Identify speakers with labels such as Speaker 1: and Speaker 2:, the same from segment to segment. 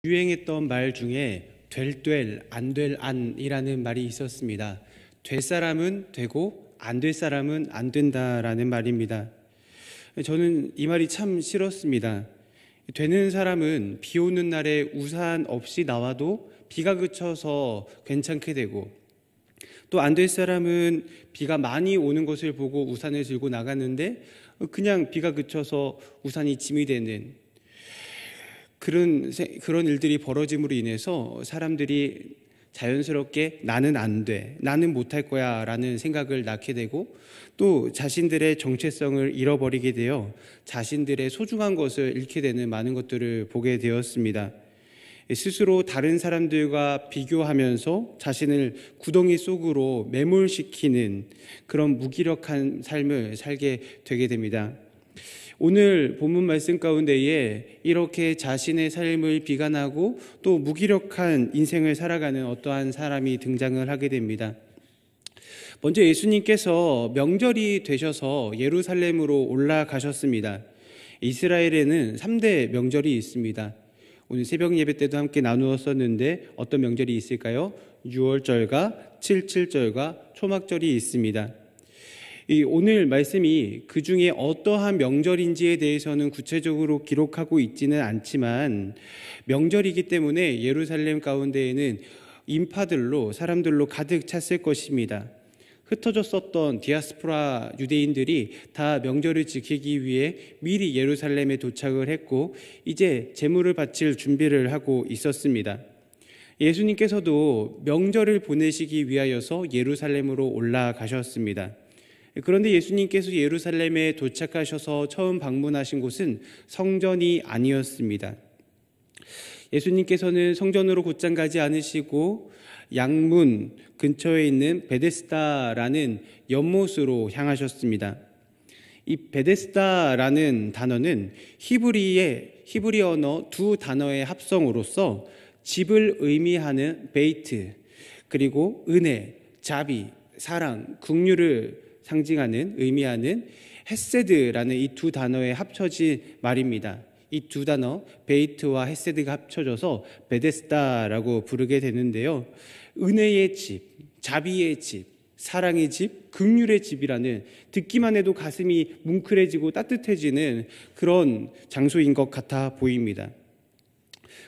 Speaker 1: 유행했던 말 중에 될 안 될 안이라는 말이 있었습니다. 될 사람은 되고 안 될 사람은 안 된다라는 말입니다. 저는 이 말이 참 싫었습니다. 되는 사람은 비 오는 날에 우산 없이 나와도 비가 그쳐서 괜찮게 되고, 또 안 될 사람은 비가 많이 오는 것을 보고 우산을 들고 나갔는데 그냥 비가 그쳐서 우산이 짐이 되는 그런 일들이 벌어짐으로 인해서 사람들이 자연스럽게 나는 안 돼, 나는 못할 거야 라는 생각을 낳게 되고, 또 자신들의 정체성을 잃어버리게 되어 자신들의 소중한 것을 잃게 되는 많은 것들을 보게 되었습니다. 스스로 다른 사람들과 비교하면서 자신을 구덩이 속으로 매몰시키는 그런 무기력한 삶을 살게 되게 됩니다. 오늘 본문 말씀 가운데에 이렇게 자신의 삶을 비관하고 또 무기력한 인생을 살아가는 어떠한 사람이 등장을 하게 됩니다. 먼저 예수님께서 명절이 되셔서 예루살렘으로 올라가셨습니다. 이스라엘에는 3대 명절이 있습니다. 오늘 새벽 예배 때도 함께 나누었었는데 어떤 명절이 있을까요? 유월절과 칠칠절과 초막절이 있습니다. 오늘 말씀이 그 중에 어떠한 명절인지에 대해서는 구체적으로 기록하고 있지는 않지만, 명절이기 때문에 예루살렘 가운데에는 인파들로, 사람들로 가득 찼을 것입니다. 흩어졌었던 디아스포라 유대인들이 다 명절을 지키기 위해 미리 예루살렘에 도착을 했고 이제 제물을 바칠 준비를 하고 있었습니다. 예수님께서도 명절을 보내시기 위하여서 예루살렘으로 올라가셨습니다. 그런데 예수님께서 예루살렘에 도착하셔서 처음 방문하신 곳은 성전이 아니었습니다. 예수님께서는 성전으로 곧장 가지 않으시고 양문 근처에 있는 베데스다라는 연못으로 향하셨습니다. 이 베데스다라는 단어는 히브리 언어 두 단어의 합성으로서 집을 의미하는 베이트, 그리고 은혜, 자비, 사랑, 긍휼을 의미하는 헤세드라는 이 두 단어에 합쳐진 말입니다. 이 두 단어 베이트와 헤세드가 합쳐져서 베데스다라고 부르게 되는데요. 은혜의 집, 자비의 집, 사랑의 집, 긍휼의 집이라는, 듣기만 해도 가슴이 뭉클해지고 따뜻해지는 그런 장소인 것 같아 보입니다.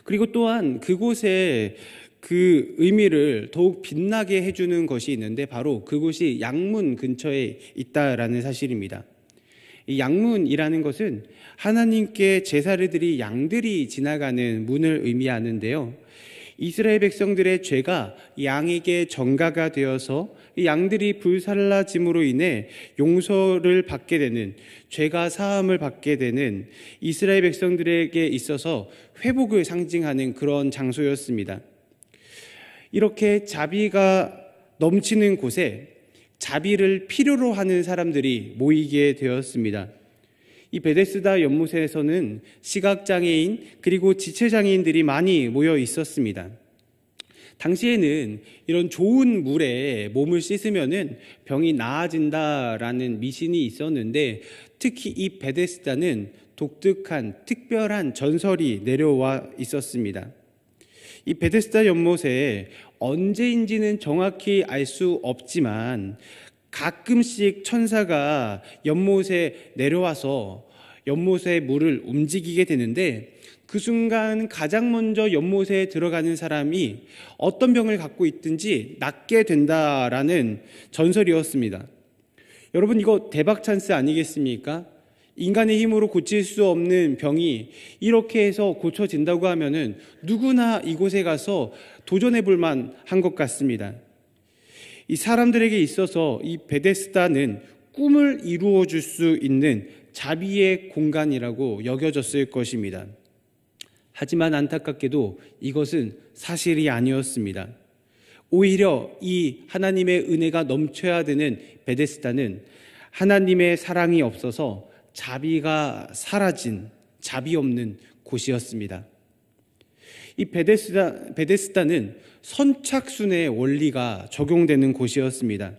Speaker 1: 그리고 또한 그곳에 그 의미를 더욱 빛나게 해주는 것이 있는데 바로 그곳이 양문 근처에 있다라는 사실입니다. 이 양문이라는 것은 하나님께 제사를 드릴 양들이 지나가는 문을 의미하는데요. 이스라엘 백성들의 죄가 양에게 전가가 되어서 이 양들이 불살라짐으로 인해 용서를 받게 되는, 죄가 사함을 받게 되는 이스라엘 백성들에게 있어서 회복을 상징하는 그런 장소였습니다. 이렇게 자비가 넘치는 곳에 자비를 필요로 하는 사람들이 모이게 되었습니다. 이 베데스다 연못에서는 시각장애인 그리고 지체장애인들이 많이 모여 있었습니다. 당시에는 이런 좋은 물에 몸을 씻으면은 병이 나아진다라는 미신이 있었는데, 특히 이 베데스다는 독특한 특별한 전설이 내려와 있었습니다. 이 베데스다 연못에 언제인지는 정확히 알 수 없지만 가끔씩 천사가 연못에 내려와서 연못의 물을 움직이게 되는데, 그 순간 가장 먼저 연못에 들어가는 사람이 어떤 병을 갖고 있든지 낫게 된다라는 전설이었습니다. 여러분, 이거 대박 찬스 아니겠습니까? 인간의 힘으로 고칠 수 없는 병이 이렇게 해서 고쳐진다고 하면은 누구나 이곳에 가서 도전해 볼 만한 것 같습니다. 이 사람들에게 있어서 이 베데스다는 꿈을 이루어 줄 수 있는 자비의 공간이라고 여겨졌을 것입니다. 하지만 안타깝게도 이것은 사실이 아니었습니다. 오히려 이 하나님의 은혜가 넘쳐야 되는 베데스다는 하나님의 사랑이 없어서 자비가 사라진, 자비 없는 곳이었습니다. 이 베데스다는 선착순의 원리가 적용되는 곳이었습니다.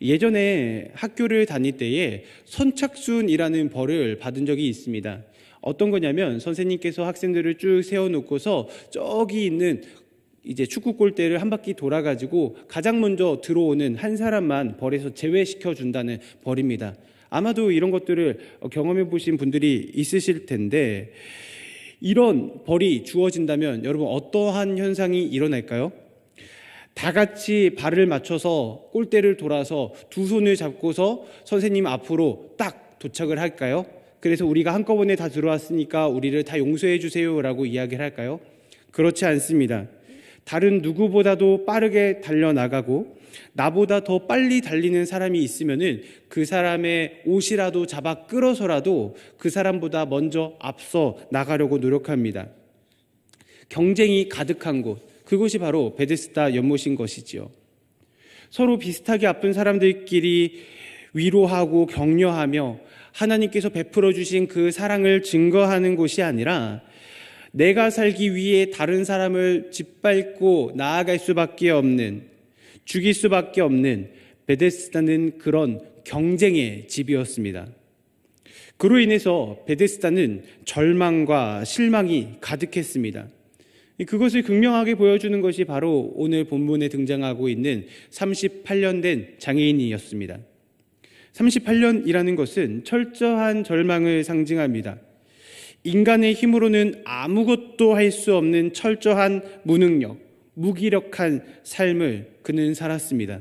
Speaker 1: 예전에 학교를 다닐 때에 선착순이라는 벌을 받은 적이 있습니다. 어떤 거냐면 선생님께서 학생들을 쭉 세워놓고서 저기 있는 이제 축구 골대를 한 바퀴 돌아가지고 가장 먼저 들어오는 한 사람만 벌에서 제외시켜 준다는 벌입니다. 아마도 이런 것들을 경험해 보신 분들이 있으실 텐데, 이런 벌이 주어진다면 여러분 어떠한 현상이 일어날까요? 다 같이 발을 맞춰서 골대를 돌아서 두 손을 잡고서 선생님 앞으로 딱 도착을 할까요? 그래서 우리가 한꺼번에 다 들어왔으니까 우리를 다 용서해 주세요라고 이야기를 할까요? 그렇지 않습니다. 다른 누구보다도 빠르게 달려나가고 나보다 더 빨리 달리는 사람이 있으면은 그 사람의 옷이라도 잡아 끌어서라도 그 사람보다 먼저 앞서 나가려고 노력합니다. 경쟁이 가득한 곳, 그것이 바로 베데스다 연못인 것이지요. 서로 비슷하게 아픈 사람들끼리 위로하고 격려하며 하나님께서 베풀어 주신 그 사랑을 증거하는 곳이 아니라 내가 살기 위해 다른 사람을 짓밟고 나아갈 수밖에 없는, 죽일 수밖에 없는 베데스다는 그런 경쟁의 집이었습니다. 그로 인해서 베데스다는 절망과 실망이 가득했습니다. 그것을 극명하게 보여주는 것이 바로 오늘 본문에 등장하고 있는 38년 된 장애인이었습니다. 38년이라는 것은 철저한 절망을 상징합니다. 인간의 힘으로는 아무것도 할 수 없는 철저한 무능력, 무기력한 삶을 그는 살았습니다.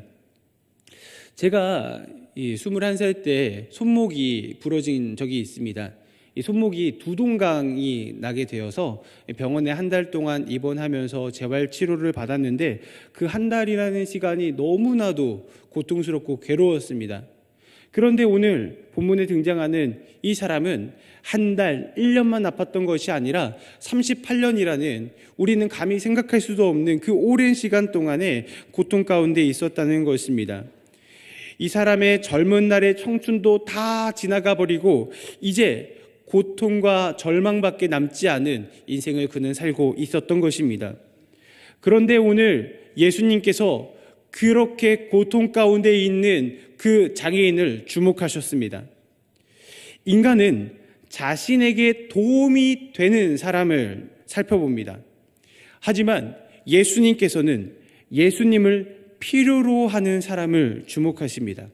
Speaker 1: 제가 21살 때 손목이 부러진 적이 있습니다. 이 손목이 두동강이 나게 되어서 병원에 한 달 동안 입원하면서 재활 치료를 받았는데 그 한 달이라는 시간이 너무나도 고통스럽고 괴로웠습니다. 그런데 오늘 본문에 등장하는 이 사람은 한 달, 1년만 아팠던 것이 아니라 38년이라는 우리는 감히 생각할 수도 없는 그 오랜 시간 동안에 고통 가운데 있었다는 것입니다. 이 사람의 젊은 날의 청춘도 다 지나가 버리고 이제 고통과 절망밖에 남지 않은 인생을 그는 살고 있었던 것입니다. 그런데 오늘 예수님께서 그렇게 고통 가운데 있는 그 장애인을 주목하셨습니다. 인간은 자신에게 도움이 되는 사람을 살펴봅니다. 하지만 예수님께서는 예수님을 필요로 하는 사람을 주목하십니다.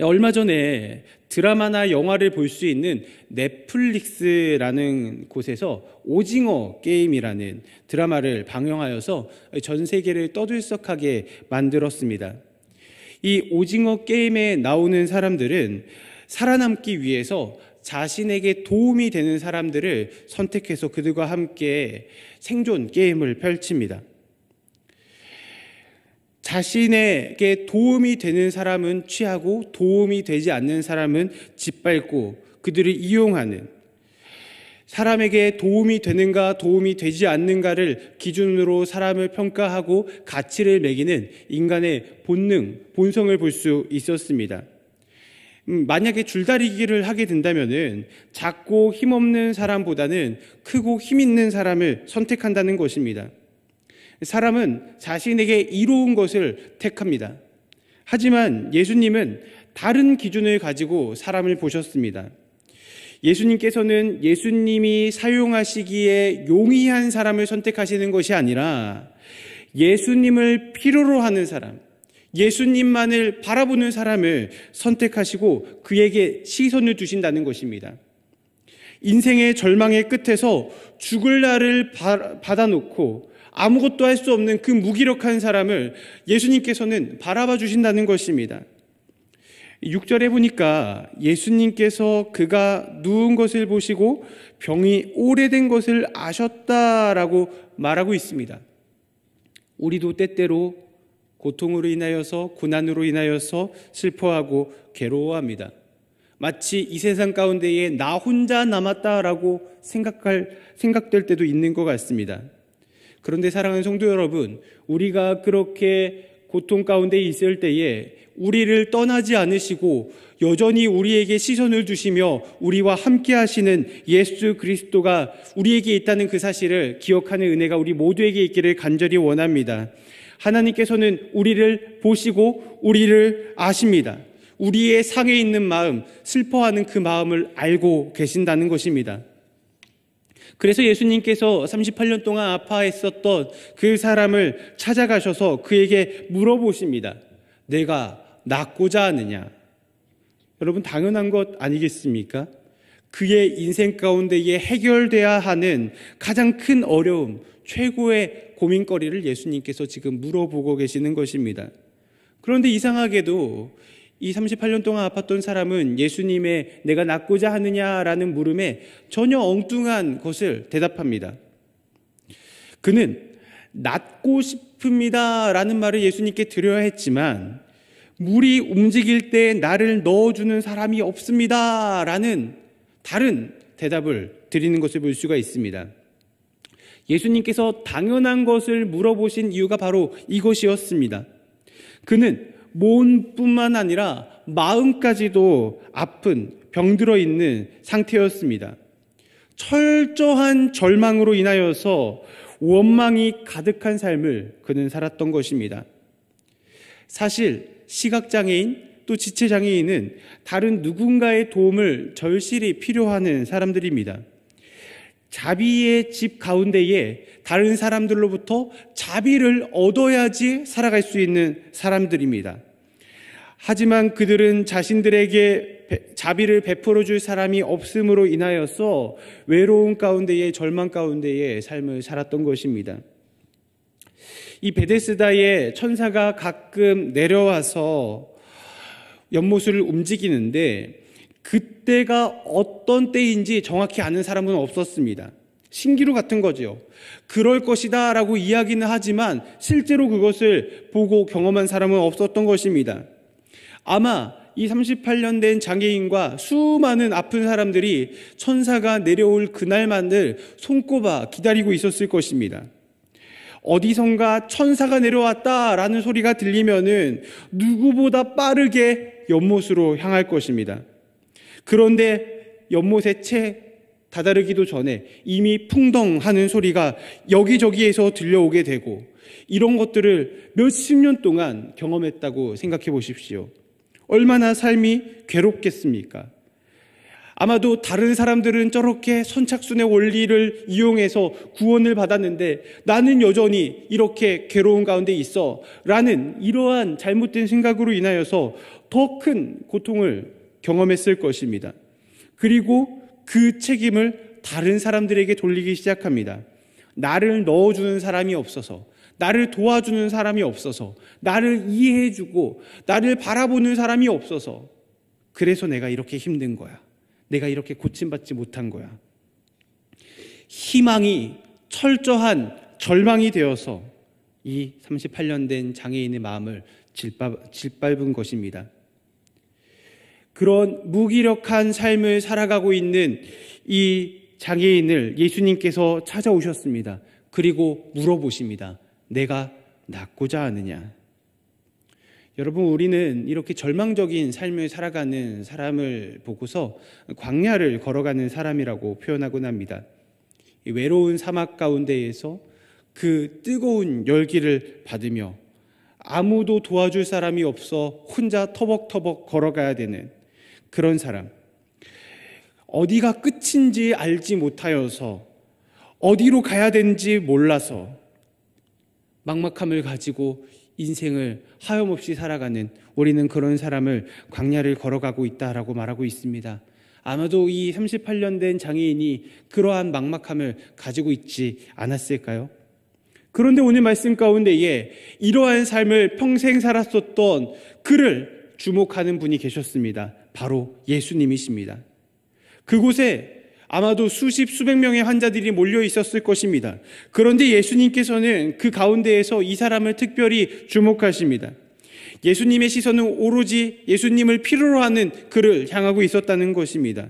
Speaker 1: 얼마 전에 드라마나 영화를 볼 수 있는 넷플릭스라는 곳에서 오징어 게임이라는 드라마를 방영하여서 전 세계를 떠들썩하게 만들었습니다. 이 오징어 게임에 나오는 사람들은 살아남기 위해서 자신에게 도움이 되는 사람들을 선택해서 그들과 함께 생존 게임을 펼칩니다. 자신에게 도움이 되는 사람은 취하고 도움이 되지 않는 사람은 짓밟고 그들을 이용하는, 사람에게 도움이 되는가 도움이 되지 않는가를 기준으로 사람을 평가하고 가치를 매기는 인간의 본능, 본성을 볼 수 있었습니다. 만약에 줄다리기를 하게 된다면은 작고 힘없는 사람보다는 크고 힘 있는 사람을 선택한다는 것입니다. 사람은 자신에게 이로운 것을 택합니다. 하지만 예수님은 다른 기준을 가지고 사람을 보셨습니다. 예수님께서는 예수님이 사용하시기에 용이한 사람을 선택하시는 것이 아니라 예수님을 필요로 하는 사람, 예수님만을 바라보는 사람을 선택하시고 그에게 시선을 두신다는 것입니다. 인생의 절망의 끝에서 죽을 날을 받아놓고 아무것도 할 수 없는 그 무기력한 사람을 예수님께서는 바라봐 주신다는 것입니다. 6절에 보니까 예수님께서 그가 누운 것을 보시고 병이 오래된 것을 아셨다라고 말하고 있습니다. 우리도 때때로 고통으로 인하여서, 고난으로 인하여서 슬퍼하고 괴로워합니다. 마치 이 세상 가운데에 나 혼자 남았다라고 생각될 때도 있는 것 같습니다. 그런데 사랑하는 성도 여러분, 우리가 그렇게 고통 가운데 있을 때에 우리를 떠나지 않으시고 여전히 우리에게 시선을 두시며 우리와 함께 하시는 예수 그리스도가 우리에게 있다는 그 사실을 기억하는 은혜가 우리 모두에게 있기를 간절히 원합니다. 하나님께서는 우리를 보시고 우리를 아십니다. 우리의 상해 있는 마음, 슬퍼하는 그 마음을 알고 계신다는 것입니다. 그래서 예수님께서 38년 동안 아파했었던 그 사람을 찾아가셔서 그에게 물어보십니다. 내가 낫고자 하느냐? 여러분, 당연한 것 아니겠습니까? 그의 인생 가운데에 해결돼야 하는 가장 큰 어려움, 최고의 고민거리를 예수님께서 지금 물어보고 계시는 것입니다. 그런데 이상하게도 이 38년 동안 아팠던 사람은 예수님의 내가 낫고자 하느냐라는 물음에 전혀 엉뚱한 것을 대답합니다. 그는 낫고 싶습니다 라는 말을 예수님께 드려야 했지만 물이 움직일 때 나를 넣어주는 사람이 없습니다 라는 다른 대답을 드리는 것을 볼 수가 있습니다. 예수님께서 당연한 것을 물어보신 이유가 바로 이것이었습니다. 그는 몸뿐만 아니라 마음까지도 아픈 병들어 있는 상태였습니다. 철저한 절망으로 인하여서 원망이 가득한 삶을 그는 살았던 것입니다. 사실 시각장애인 또 지체장애인은 다른 누군가의 도움을 절실히 필요하는 사람들입니다. 자비의 집 가운데에 다른 사람들로부터 자비를 얻어야지 살아갈 수 있는 사람들입니다. 하지만 그들은 자신들에게 자비를 베풀어 줄 사람이 없음으로 인하여서 외로움 가운데에 절망 가운데에 삶을 살았던 것입니다. 이 베데스다에 천사가 가끔 내려와서 연못을 움직이는데 그때가 어떤 때인지 정확히 아는 사람은 없었습니다. 신기루 같은 거죠. 그럴 것이다 라고 이야기는 하지만 실제로 그것을 보고 경험한 사람은 없었던 것입니다. 아마 이 38년 된 장애인과 수많은 아픈 사람들이 천사가 내려올 그날만을 손꼽아 기다리고 있었을 것입니다. 어디선가 천사가 내려왔다라는 소리가 들리면은 누구보다 빠르게 연못으로 향할 것입니다. 그런데 연못에 채 다다르기도 전에 이미 풍덩하는 소리가 여기저기에서 들려오게 되고 이런 것들을 몇십 년 동안 경험했다고 생각해 보십시오. 얼마나 삶이 괴롭겠습니까? 아마도 다른 사람들은 저렇게 선착순의 원리를 이용해서 구원을 받았는데 나는 여전히 이렇게 괴로운 가운데 있어 라는 이러한 잘못된 생각으로 인하여서 더 큰 고통을 경험했을 것입니다. 그리고 그 책임을 다른 사람들에게 돌리기 시작합니다. 나를 넣어주는 사람이 없어서, 나를 도와주는 사람이 없어서, 나를 이해해주고 나를 바라보는 사람이 없어서 그래서 내가 이렇게 힘든 거야. 내가 이렇게 고침받지 못한 거야. 희망이 철저한 절망이 되어서 이 38년 된 장애인의 마음을 짓밟은 것입니다. 그런 무기력한 삶을 살아가고 있는 이 장애인을 예수님께서 찾아오셨습니다. 그리고 물어보십니다. 내가 낫고자 하느냐? 여러분, 우리는 이렇게 절망적인 삶을 살아가는 사람을 보고서 광야를 걸어가는 사람이라고 표현하곤 합니다. 외로운 사막 가운데에서 그 뜨거운 열기를 받으며 아무도 도와줄 사람이 없어 혼자 터벅터벅 걸어가야 되는 그런 사람. 어디가 끝인지 알지 못하여서 어디로 가야 되는지 몰라서 막막함을 가지고 인생을 하염없이 살아가는 우리는 그런 사람을 광야를 걸어가고 있다라고 말하고 있습니다. 아마도 이 38년 된 장애인이 그러한 막막함을 가지고 있지 않았을까요? 그런데 오늘 말씀 가운데에 이러한 삶을 평생 살았었던 그를 주목하는 분이 계셨습니다. 바로 예수님이십니다. 그곳에 아마도 수백 명의 환자들이 몰려 있었을 것입니다. 그런데 예수님께서는 그 가운데에서 이 사람을 특별히 주목하십니다. 예수님의 시선은 오로지 예수님을 필요로 하는 그를 향하고 있었다는 것입니다.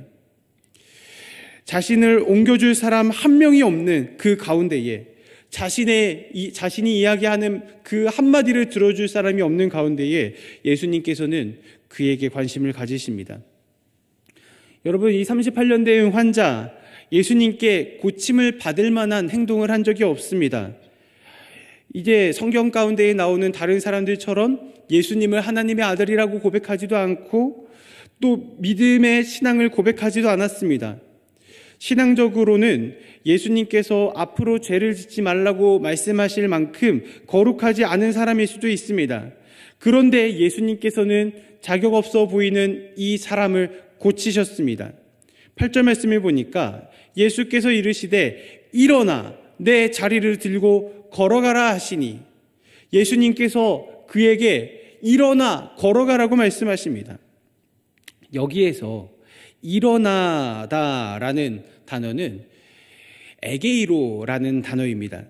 Speaker 1: 자신을 옮겨줄 사람 한 명이 없는 그 가운데에 자신이 이야기하는 그 한마디를 들어줄 사람이 없는 가운데에 예수님께서는 그에게 관심을 가지십니다. 여러분, 이 38년 된 환자, 예수님께 고침을 받을 만한 행동을 한 적이 없습니다. 이제 성경 가운데에 나오는 다른 사람들처럼 예수님을 하나님의 아들이라고 고백하지도 않고 또 믿음의 신앙을 고백하지도 않았습니다. 신앙적으로는 예수님께서 앞으로 죄를 짓지 말라고 말씀하실 만큼 거룩하지 않은 사람일 수도 있습니다. 그런데 예수님께서는 자격 없어 보이는 이 사람을 고치셨습니다. 8절 말씀을 보니까 예수께서 이르시되 일어나 내 자리를 들고 걸어가라 하시니 예수님께서 그에게 일어나 걸어가라고 말씀하십니다. 여기에서 일어나다라는 단어는 에게이로라는 단어입니다.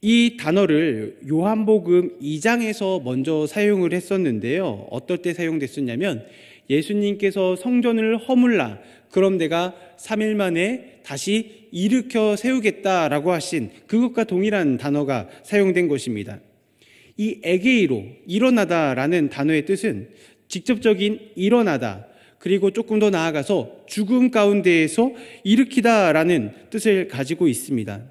Speaker 1: 이 단어를 요한복음 2장에서 먼저 사용을 했었는데요. 어떨 때 사용됐었냐면 예수님께서 성전을 허물라 그럼 내가 3일 만에 다시 일으켜 세우겠다라고 하신 그것과 동일한 단어가 사용된 것입니다. 이 에게이로, 일어나다라는 단어의 뜻은 직접적인 일어나다, 그리고 조금 더 나아가서 죽음 가운데에서 일으키다라는 뜻을 가지고 있습니다.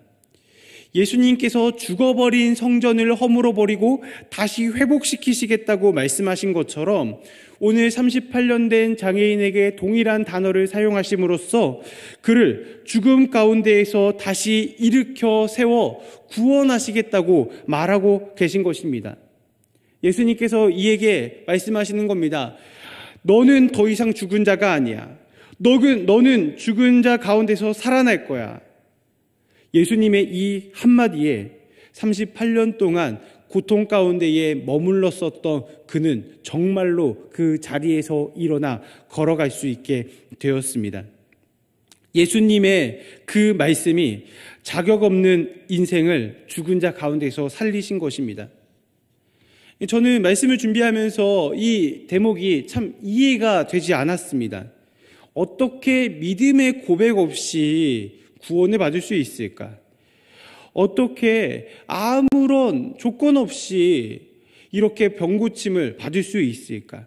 Speaker 1: 예수님께서 죽어버린 성전을 허물어버리고 다시 회복시키시겠다고 말씀하신 것처럼 오늘 38년 된 장애인에게 동일한 단어를 사용하심으로써 그를 죽음 가운데에서 다시 일으켜 세워 구원하시겠다고 말하고 계신 것입니다. 예수님께서 이에게 말씀하시는 겁니다. 너는 더 이상 죽은 자가 아니야. 너는 죽은 자 가운데서 살아날 거야. 예수님의 이 한마디에 38년 동안 고통 가운데에 머물렀었던 그는 정말로 그 자리에서 일어나 걸어갈 수 있게 되었습니다. 예수님의 그 말씀이 자격 없는 인생을 죽은 자 가운데서 살리신 것입니다. 저는 말씀을 준비하면서 이 대목이 참 이해가 되지 않았습니다. 어떻게 믿음의 고백 없이 구원을 받을 수 있을까? 어떻게 아무런 조건 없이 이렇게 병고침을 받을 수 있을까?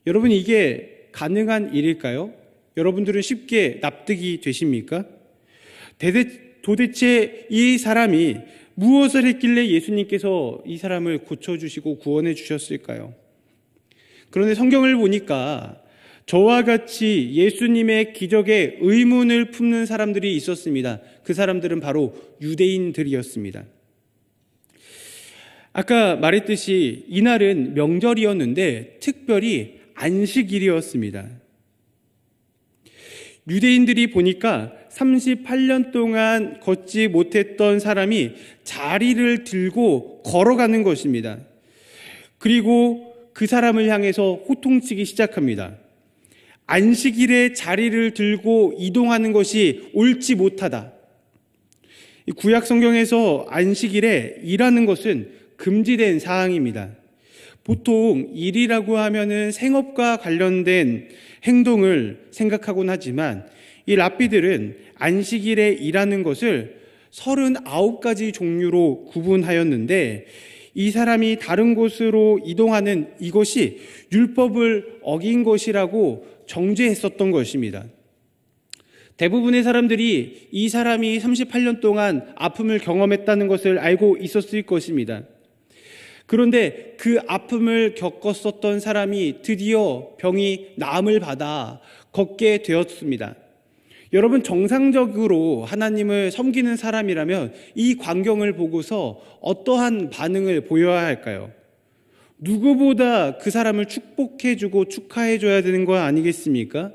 Speaker 1: 여러분, 이게 가능한 일일까요? 여러분들은 쉽게 납득이 되십니까? 도대체 이 사람이 무엇을 했길래 예수님께서 이 사람을 고쳐주시고 구원해 주셨을까요? 그런데 성경을 보니까 저와 같이 예수님의 기적에 의문을 품는 사람들이 있었습니다. 그 사람들은 바로 유대인들이었습니다. 아까 말했듯이 이날은 명절이었는데 특별히 안식일이었습니다. 유대인들이 보니까 38년 동안 걷지 못했던 사람이 자리를 들고 걸어가는 것입니다. 그리고 그 사람을 향해서 호통치기 시작합니다. 안식일에 자리를 들고 이동하는 것이 옳지 못하다. 구약 성경에서 안식일에 일하는 것은 금지된 사항입니다. 보통 일이라고 하면은 생업과 관련된 행동을 생각하곤 하지만 이 랍비들은 안식일에 일하는 것을 39가지 종류로 구분하였는데 이 사람이 다른 곳으로 이동하는 이것이 율법을 어긴 것이라고 정죄했었던 것입니다. 대부분의 사람들이 이 사람이 38년 동안 아픔을 경험했다는 것을 알고 있었을 것입니다. 그런데 그 아픔을 겪었었던 사람이 드디어 병이 나음을 받아 걷게 되었습니다. 여러분, 정상적으로 하나님을 섬기는 사람이라면 이 광경을 보고서 어떠한 반응을 보여야 할까요? 누구보다 그 사람을 축복해주고 축하해줘야 되는 거 아니겠습니까?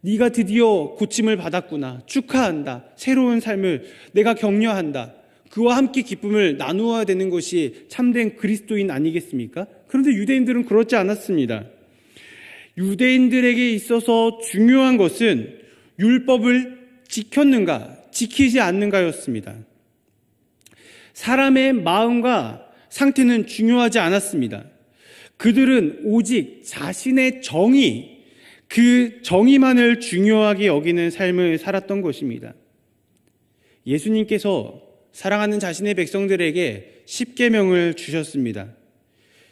Speaker 1: 네가 드디어 고침을 받았구나. 축하한다. 새로운 삶을 내가 격려한다. 그와 함께 기쁨을 나누어야 되는 것이 참된 그리스도인 아니겠습니까? 그런데 유대인들은 그렇지 않았습니다. 유대인들에게 있어서 중요한 것은 율법을 지켰는가, 지키지 않는가였습니다. 사람의 마음과 상태는 중요하지 않았습니다. 그들은 오직 자신의 정의, 그 정의만을 중요하게 여기는 삶을 살았던 것입니다. 예수님께서 사랑하는 자신의 백성들에게 십계명을 주셨습니다.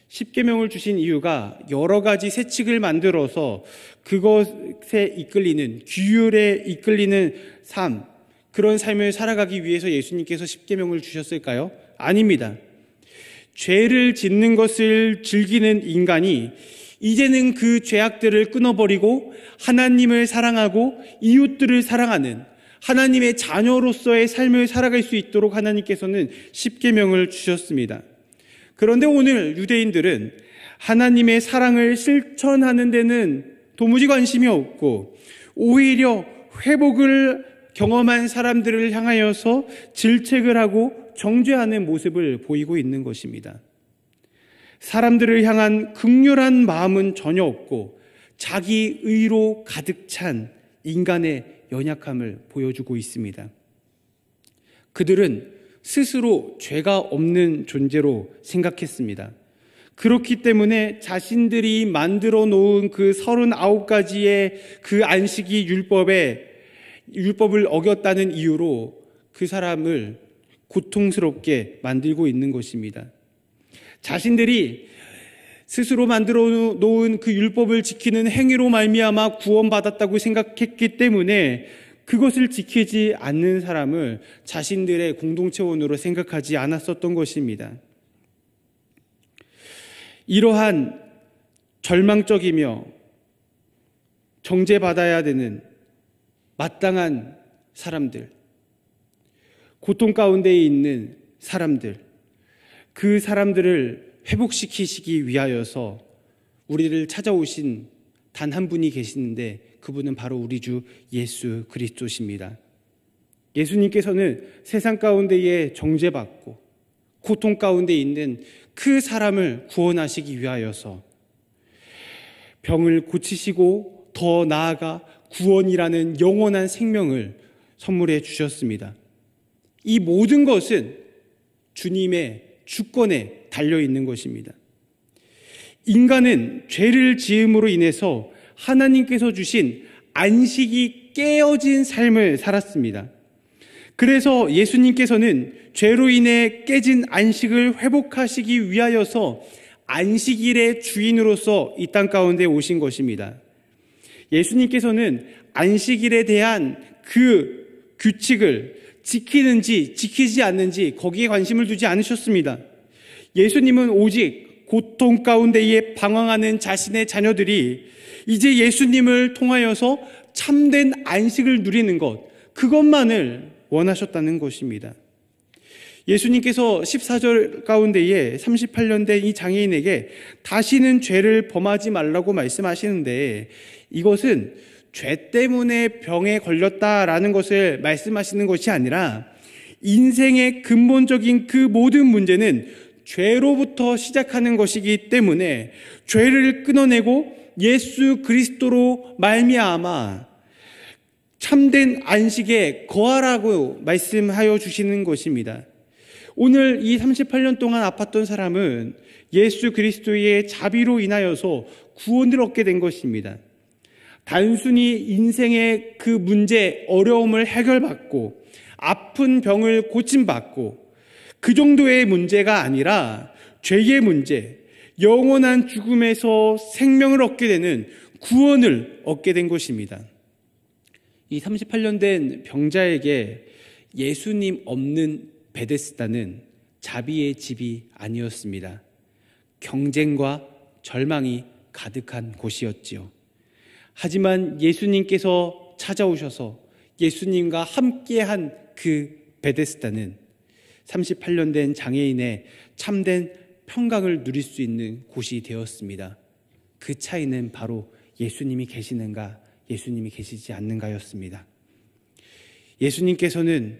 Speaker 1: 십계명을 주신 이유가 여러 가지 세칙을 만들어서 그것에 이끌리는, 규율에 이끌리는 삶, 그런 삶을 살아가기 위해서 예수님께서 십계명을 주셨을까요? 아닙니다. 죄를 짓는 것을 즐기는 인간이 이제는 그 죄악들을 끊어버리고 하나님을 사랑하고 이웃들을 사랑하는 하나님의 자녀로서의 삶을 살아갈 수 있도록 하나님께서는 십계명을 주셨습니다. 그런데 오늘 유대인들은 하나님의 사랑을 실천하는 데는 도무지 관심이 없고 오히려 회복을 경험한 사람들을 향하여서 질책을 하고 정죄하는 모습을 보이고 있는 것입니다. 사람들을 향한 긍휼한 마음은 전혀 없고 자기 의로 가득 찬 인간의 연약함을 보여주고 있습니다. 그들은 스스로 죄가 없는 존재로 생각했습니다. 그렇기 때문에 자신들이 만들어 놓은 그 39가지의 그 안식이 율법을 어겼다는 이유로 그 사람을 고통스럽게 만들고 있는 것입니다. 자신들이 스스로 만들어 놓은 그 율법을 지키는 행위로 말미암아 구원받았다고 생각했기 때문에 그것을 지키지 않는 사람을 자신들의 공동체원으로 생각하지 않았었던 것입니다. 이러한 절망적이며 정죄받아야 되는 마땅한 사람들, 고통 가운데 있는 사람들, 그 사람들을 회복시키시기 위하여서 우리를 찾아오신 단 한 분이 계시는데 그분은 바로 우리 주 예수 그리스도십니다. 예수님께서는 세상 가운데에 정죄받고 고통 가운데 있는 그 사람을 구원하시기 위하여서 병을 고치시고 더 나아가 구원이라는 영원한 생명을 선물해 주셨습니다. 이 모든 것은 주님의 주권에 달려있는 것입니다. 인간은 죄를 지음으로 인해서 하나님께서 주신 안식이 깨어진 삶을 살았습니다. 그래서 예수님께서는 죄로 인해 깨진 안식을 회복하시기 위하여서 안식일의 주인으로서 이 땅 가운데 오신 것입니다. 예수님께서는 안식일에 대한 그 규칙을 지키는지 지키지 않는지 거기에 관심을 두지 않으셨습니다. 예수님은 오직 고통 가운데에 방황하는 자신의 자녀들이 이제 예수님을 통하여서 참된 안식을 누리는 것, 그것만을 원하셨다는 것입니다. 예수님께서 14절 가운데에 38년 된 이 장애인에게 다시는 죄를 범하지 말라고 말씀하시는데 이것은 죄 때문에 병에 걸렸다라는 것을 말씀하시는 것이 아니라 인생의 근본적인 그 모든 문제는 죄로부터 시작하는 것이기 때문에 죄를 끊어내고 예수 그리스도로 말미암아 참된 안식에 거하라고 말씀하여 주시는 것입니다. 오늘 이 38년 동안 아팠던 사람은 예수 그리스도의 자비로 인하여서 구원을 얻게 된 것입니다. 단순히 인생의 그 문제, 어려움을 해결받고 아픈 병을 고침받고 그 정도의 문제가 아니라 죄의 문제, 영원한 죽음에서 생명을 얻게 되는 구원을 얻게 된 것입니다. 이 38년 된 병자에게 예수님 없는 베데스다는 자비의 집이 아니었습니다. 경쟁과 절망이 가득한 곳이었지요. 하지만 예수님께서 찾아오셔서 예수님과 함께한 그 베데스다는 38년 된 장애인의 참된 평강을 누릴 수 있는 곳이 되었습니다. 그 차이는 바로 예수님이 계시는가, 예수님이 계시지 않는가였습니다. 예수님께서는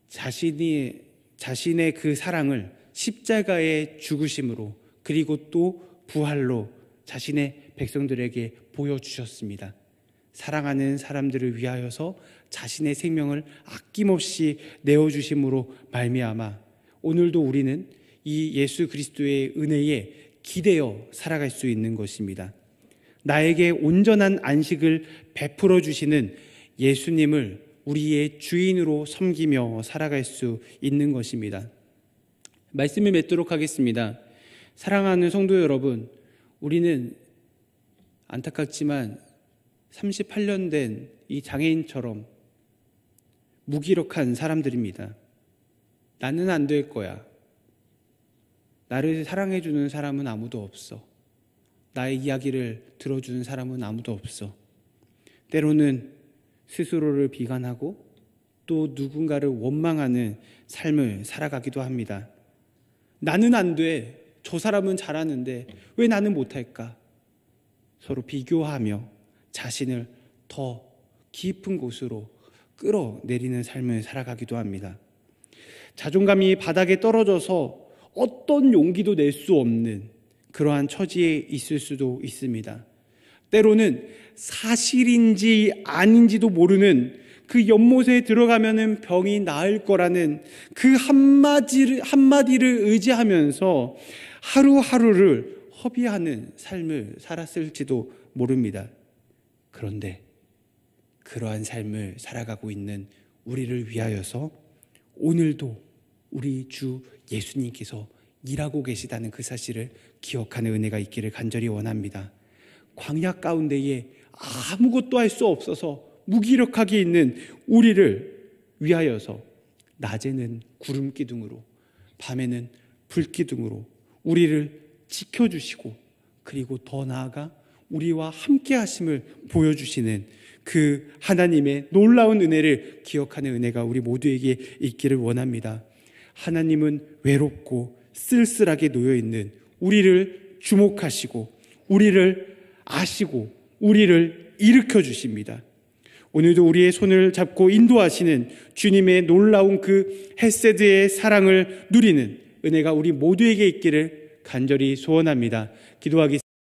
Speaker 1: 자신의 그 사랑을 십자가의 죽으심으로 그리고 또 부활로 자신의 백성들에게 보여주셨습니다. 사랑하는 사람들을 위하여서 자신의 생명을 아낌없이 내어주심으로 말미암아 오늘도 우리는 이 예수 그리스도의 은혜에 기대어 살아갈 수 있는 것입니다. 나에게 온전한 안식을 베풀어 주시는 예수님을 우리의 주인으로 섬기며 살아갈 수 있는 것입니다. 말씀을 맺도록 하겠습니다. 사랑하는 성도 여러분, 우리는 안타깝지만 38년 된 이 장애인처럼 무기력한 사람들입니다. 나는 안 될 거야. 나를 사랑해주는 사람은 아무도 없어. 나의 이야기를 들어주는 사람은 아무도 없어. 때로는 스스로를 비관하고 또 누군가를 원망하는 삶을 살아가기도 합니다. 나는 안 돼. 저 사람은 잘하는데 왜 나는 못할까? 서로 비교하며 자신을 더 깊은 곳으로 끌어내리는 삶을 살아가기도 합니다. 자존감이 바닥에 떨어져서 어떤 용기도 낼 수 없는 그러한 처지에 있을 수도 있습니다. 때로는 사실인지 아닌지도 모르는 그 연못에 들어가면은 병이 나을 거라는 그 한마디를 의지하면서 하루하루를 허비하는 삶을 살았을지도 모릅니다. 그런데 그러한 삶을 살아가고 있는 우리를 위하여서 오늘도 우리 주 예수님께서 일하고 계시다는 그 사실을 기억하는 은혜가 있기를 간절히 원합니다. 광야 가운데에 아무것도 할 수 없어서 무기력하게 있는 우리를 위하여서 낮에는 구름 기둥으로 밤에는 불 기둥으로 우리를 지켜주시고 그리고 더 나아가 우리와 함께 하심을 보여주시는 그 하나님의 놀라운 은혜를 기억하는 은혜가 우리 모두에게 있기를 원합니다. 하나님은 외롭고 쓸쓸하게 놓여있는 우리를 주목하시고 우리를 아시고 우리를 일으켜 주십니다. 오늘도 우리의 손을 잡고 인도하시는 주님의 놀라운 그 헤세드의 사랑을 누리는 은혜가 우리 모두에게 있기를 간절히 소원합니다. 기도하겠습니다.